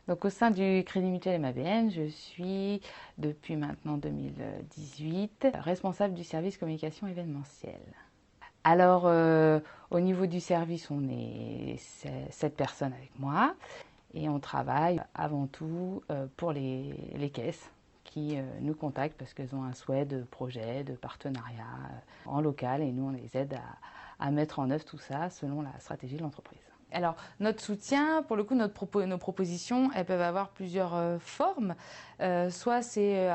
Donc au sein du Crédit Mutuel MABN, je suis depuis maintenant 2018 responsable du service communication événementielle. Alors au niveau du service, on est 7 personnes avec moi et on travaille avant tout pour les caisses qui nous contactent parce qu'elles ont un souhait de projet, de partenariat en local et nous on les aide à mettre en œuvre tout ça selon la stratégie de l'entreprise. Alors, notre soutien, pour le coup, nos propositions, elles peuvent avoir plusieurs formes. Soit c'est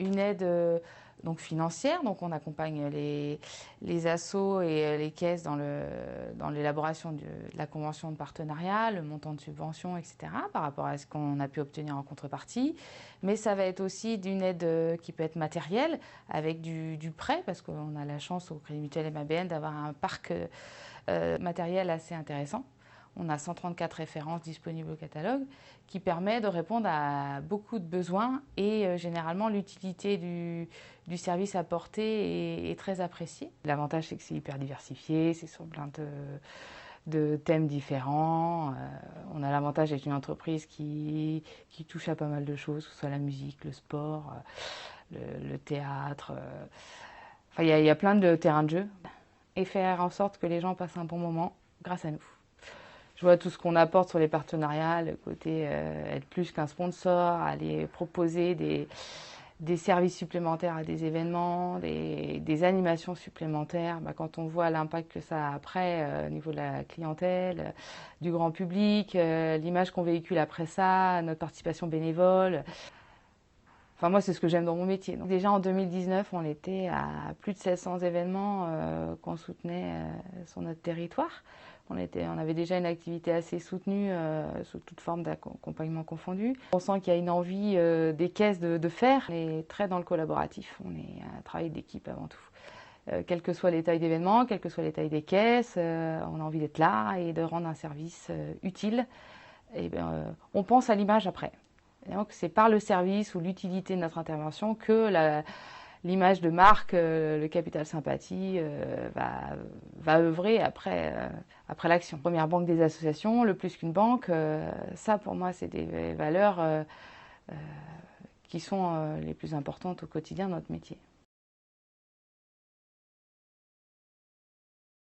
une aide donc financière, donc on accompagne les assos et les caisses dans l'élaboration de la convention de partenariat, le montant de subvention, etc., par rapport à ce qu'on a pu obtenir en contrepartie. Mais ça va être aussi d'une aide qui peut être matérielle, avec du prêt, parce qu'on a la chance au Crédit Mutuel MABN d'avoir un parc matériel assez intéressant. On a 134 références disponibles au catalogue qui permet de répondre à beaucoup de besoins et généralement l'utilité du service apporté est très appréciée. L'avantage c'est que c'est hyper diversifié, c'est sur plein de thèmes différents. On a l'avantage d'être une entreprise qui touche à pas mal de choses, que ce soit la musique, le sport, le théâtre. Enfin, il y a plein de terrains de jeu et faire en sorte que les gens passent un bon moment grâce à nous. Je vois tout ce qu'on apporte sur les partenariats, le côté être plus qu'un sponsor, aller proposer des services supplémentaires à des événements, des animations supplémentaires. Quand on voit l'impact que ça a après au niveau de la clientèle, du grand public, l'image qu'on véhicule après ça, notre participation bénévole. Enfin, moi, c'est ce que j'aime dans mon métier. Donc, déjà en 2019, on était à plus de 700 événements qu'on soutenait sur notre territoire. On avait déjà une activité assez soutenue sous toute forme d'accompagnement confondu. On sent qu'il y a une envie des caisses de faire. On est très dans le collaboratif. On est un travail d'équipe avant tout. Quelle que soit les tailles d'événements, quelle que soit les tailles des caisses, on a envie d'être là et de rendre un service utile. Et on pense à l'image après. Donc c'est par le service ou l'utilité de notre intervention que l'image de marque, le capital sympathie va œuvrer après l'action. Première banque des associations, le plus qu'une banque, ça pour moi c'est des valeurs qui sont les plus importantes au quotidien de notre métier.